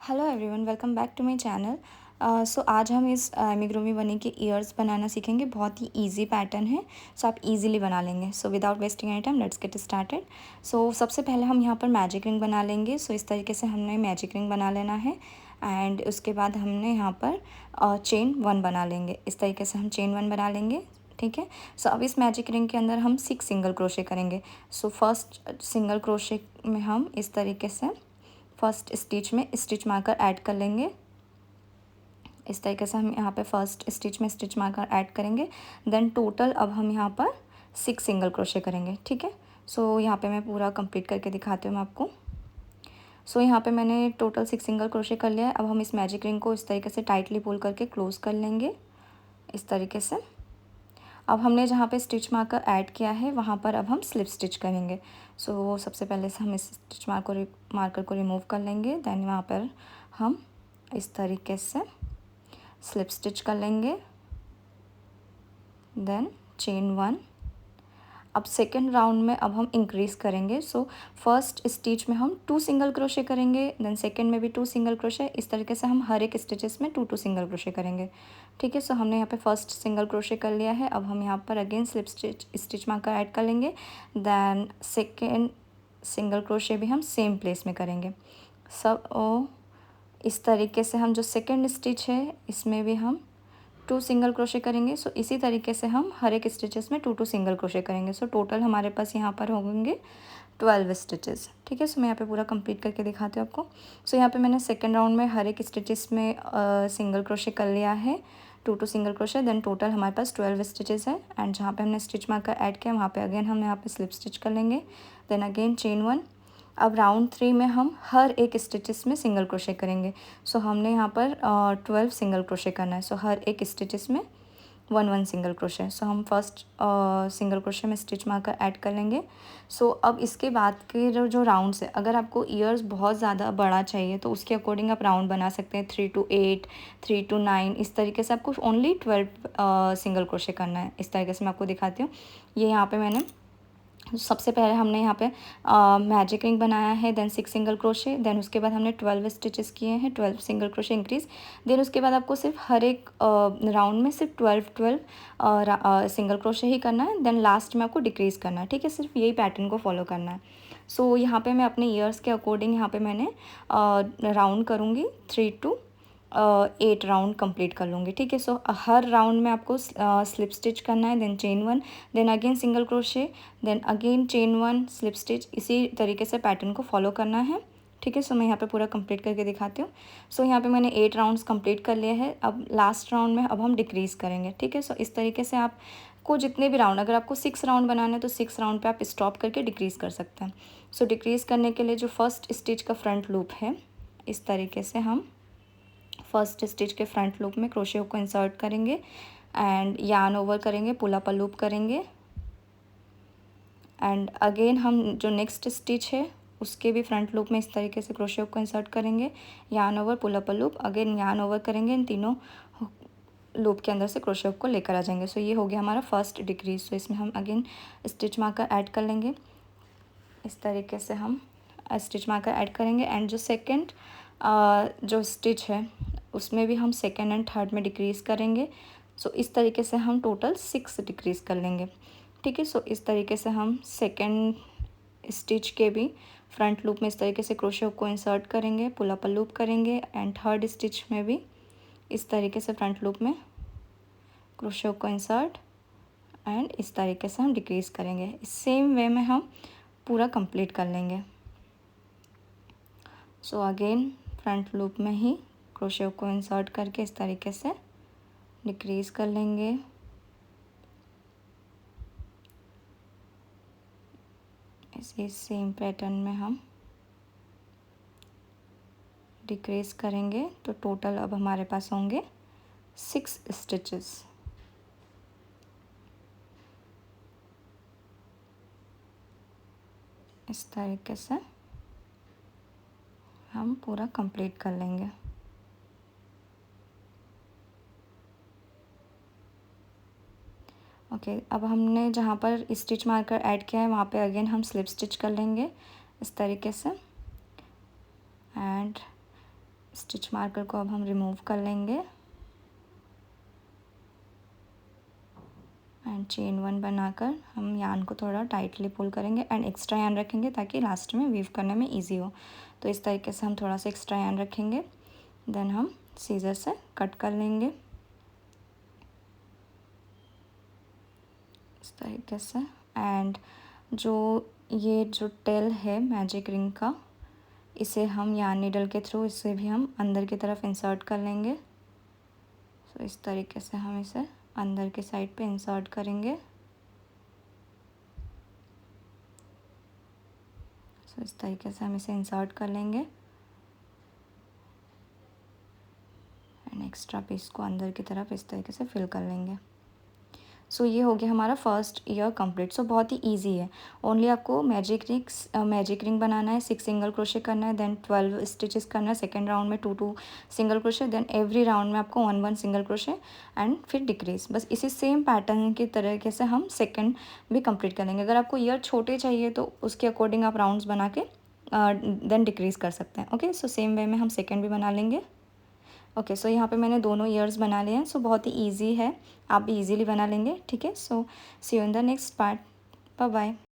Hello everyone, welcome back to my channel. So आज हम इस एमिग्रोमी बनी के ईयर्स बनाना सीखेंगे। बहुत ही इजी पैटर्न है, सो आप इजीली बना लेंगे। So without wasting any time let's get started. So सबसे पहले हम यहाँ पर मैजिक रिंग बना लेंगे। सो इस तरीके से हमने मैजिक रिंग बना लेना है एंड उसके बाद हमने यहाँ पर चेन वन बना लेंगे। इस तरीके से हम चेन वन बना लेंगे, ठीक है। सो अब इस मैजिक रिंग के अंदर हम 6 सिंगल क्रोशे करेंगे। सो फर्स्ट सिंगल क्रोशे में हम इस तरीके से फर्स्ट स्टिच में स्टिच मार्कर ऐड कर लेंगे। इस तरीके से हम यहाँ पे फर्स्ट स्टिच में स्टिच मार्कर ऐड करेंगे। देन टोटल अब हम यहाँ पर 6 सिंगल क्रोशे करेंगे, ठीक है। सो यहाँ पे मैं पूरा कंप्लीट करके दिखाती हूँ मैं आपको। सो यहाँ पे मैंने टोटल 6 सिंगल क्रोशे कर लिया है। अब हम इस मैजिक रिंग को इस तरीके से टाइटली पुल करके क्लोज कर लेंगे, इस तरीके से। अब हमने जहाँ पे स्टिच मार्कर ऐड किया है वहाँ पर अब हम स्लिप स्टिच करेंगे। सो सबसे पहले से हम इस स्टिच मार्कर को रिमूव कर लेंगे। देन वहाँ पर हम इस तरीके से स्लिप स्टिच कर लेंगे। Then chain one. अब सेकेंड राउंड में अब हम इंक्रीज़ करेंगे। सो फर्स्ट स्टिच में हम 2 सिंगल क्रोशे करेंगे, देन सेकेंड में भी 2 सिंगल क्रोशे। इस तरीके से हम हर एक स्टिचेस में 2 सिंगल क्रोशे करेंगे, ठीक है। सो हमने यहाँ पे फर्स्ट सिंगल क्रोशे कर लिया है। अब हम यहाँ पर again slip stitch marker add कर लेंगे। देन सेकेंड सिंगल क्रोशे भी हम सेम प्लेस में करेंगे। सब इस तरीके से हम जो सेकेंड स्टिच है इसमें भी हम 2 सिंगल क्रोशे करेंगे। सो इसी तरीके से हम हर एक स्टिचेस में 2 सिंगल क्रोशे करेंगे। सो टोटल हमारे पास यहाँ पर होंगे 12 स्टिचेस, ठीक है। सो मैं यहाँ पे पूरा कंप्लीट करके दिखाती हूँ आपको। सो यहाँ पे मैंने सेकेंड राउंड में हर एक स्टिचेस में सिंगल क्रोशे कर लिया है, 2 सिंगल क्रोशे। देन टोटल हमारे पास 12 स्टिचेस है एंड जहाँ पे हमने स्टिच मार्कर ऐड किया वहाँ पे अगेन हम यहाँ पे स्लिप स्टिच कर लेंगे। Then again chain one. अब राउंड 3 में हम हर एक स्टिचेस में सिंगल क्रोशे करेंगे। सो हमने यहाँ पर 12 सिंगल क्रोशे करना है। सो हर एक स्टिचेस में 1 सिंगल क्रोशे। सो हम फर्स्ट सिंगल क्रोशे में स्टिच मार्कर ऐड कर लेंगे। सो अब इसके बाद के जो राउंड्स है, अगर आपको ईयर्स बहुत ज़्यादा बड़ा चाहिए तो उसके अकॉर्डिंग आप राउंड बना सकते हैं। 3 to 8, 3 to 9, इस तरीके से आपको ओनली 12 सिंगल क्रोशे करना है। इस तरीके से मैं आपको दिखाती हूँ। ये यहाँ पे मैंने सबसे पहले हमने यहाँ पे मैजिक रिंग बनाया है, देन 6 सिंगल क्रोशे। देन उसके बाद हमने 12 स्टिचेस किए हैं, 12 सिंगल क्रोशे इंक्रीज। देन उसके बाद आपको सिर्फ हर एक राउंड में सिर्फ 12 सिंगल क्रोशे ही करना है। देन लास्ट में आपको डिक्रीज़ करना है, ठीक है। सिर्फ यही पैटर्न को फॉलो करना है। सो यहाँ पे मैं अपने ईयर्स के अकॉर्डिंग यहाँ पे मैंने राउंड करूँगी 3 to 8 राउंड कंप्लीट कर लूँगी, ठीक है। सो हर राउंड में आपको स्लिप स्टिच करना है, then chain one, then again single crochet, then again chain one, slip stitch. इसी तरीके से पैटर्न को फॉलो करना है, ठीक है। सो मैं यहाँ पे पूरा कंप्लीट करके दिखाती हूँ। सो यहाँ पे मैंने 8 राउंड्स कंप्लीट कर लिए हैं। अब लास्ट राउंड में अब हम डिक्रीज़ करेंगे, ठीक है। सो इस तरीके से आपको जितने भी राउंड, अगर आपको 6 राउंड बनाना है तो 6 राउंड पे आप स्टॉप करके डिक्रीज़ कर सकते हैं। सो डिक्रीज़ करने के लिए जो फर्स्ट स्टिच का फ्रंट लूप है, इस तरीके से हम फर्स्ट स्टिच के फ्रंट लूप में क्रोशे को इंसर्ट करेंगे एंड यार्न ओवर करेंगे, पुल अप लूप करेंगे एंड अगेन हम जो नेक्स्ट स्टिच है उसके भी फ्रंट लूप में इस तरीके से क्रोशे को इंसर्ट करेंगे, yarn over, pull up loop, again yarn over करेंगे। इन तीनों लूप के अंदर से क्रोशे को लेकर आ जाएंगे। सो ये हो गया हमारा फर्स्ट डिक्रीज। सो इसमें हम अगेन स्टिच मार्कर ऐड कर लेंगे। इस तरीके से हम स्टिच मार्कर ऐड करेंगे एंड जो सेकेंड जो स्टिच है उसमें भी हम सेकेंड एंड थर्ड में डिक्रीज़ करेंगे। सो इस तरीके से हम टोटल 6 डिक्रीज़ कर लेंगे, ठीक है। सो इस तरीके से हम सेकेंड स्टिच के भी फ्रंट लूप में इस तरीके से क्रोशे को इंसर्ट करेंगे, पुल अप लूप करेंगे एंड थर्ड स्टिच में भी इस तरीके से फ्रंट लूप में क्रोशे को इंसर्ट एंड इस तरीके से हम डिक्रीज़ करेंगे। इस सेम वे में हम पूरा कंप्लीट कर लेंगे। सो अगेन फ्रंट लूप में ही क्रोशे को इंसर्ट करके इस तरीके से डिक्रीज़ कर लेंगे। इसी सेम पैटर्न में हम डिक्रीज़ करेंगे तो टोटल अब हमारे पास होंगे 6 स्टिचेस। इस तरीके से हम पूरा कंप्लीट कर लेंगे। ओके, अब हमने जहाँ पर स्टिच मार्कर ऐड किया है वहाँ पे अगेन हम स्लिप स्टिच कर लेंगे इस तरीके से एंड स्टिच मार्कर को अब हम रिमूव कर लेंगे एंड चेन 1 बनाकर हम यार्न को थोड़ा टाइटली पुल करेंगे एंड एक्स्ट्रा यार्न रखेंगे ताकि लास्ट में वीव करने में इजी हो। तो इस तरीके से हम थोड़ा सा एक्स्ट्रा यार्न रखेंगे, देन हम सीजर से कट कर लेंगे इस तरीके से। एंड ये जो टेल है मैजिक रिंग का, इसे हम यार्न नीडल के थ्रू इसे भी हम अंदर की तरफ इंसर्ट कर लेंगे। तो इस तरीके से हम इसे अंदर के साइड पे इंसर्ट करेंगे। तो इस तरीके से हम इसे इंसर्ट कर लेंगे एंड एक्स्ट्रा पीस को अंदर की तरफ इस तरीके से फिल कर लेंगे। सो ये हो गया हमारा फर्स्ट ईयर कंप्लीट। सो बहुत ही इजी है। ओनली आपको मैजिक रिंग बनाना है, 6 सिंगल क्रोशे करना है, देन 12 स्टिचेस करना है, सेकेंड राउंड में 2 single crochet, then every round में आपको 1 सिंगल क्रोशे एंड फिर डिक्रीज। बस इसी सेम पैटर्न की तरीके से हम सेकेंड भी कंप्लीट करेंगे। अगर आपको ईयर छोटे चाहिए तो उसके अकॉर्डिंग आप राउंड्स बना के देन डिक्रीज़ कर सकते हैं। ओके, सो सेम वे में हम सेकेंड भी बना लेंगे। ओके, सो यहाँ पे मैंने दोनों ईयर्स बना लिए हैं। सो बहुत ही ईजी है, आप भी ईजीली बना लेंगे। ठीक है, so see you in the next part. Bye bye.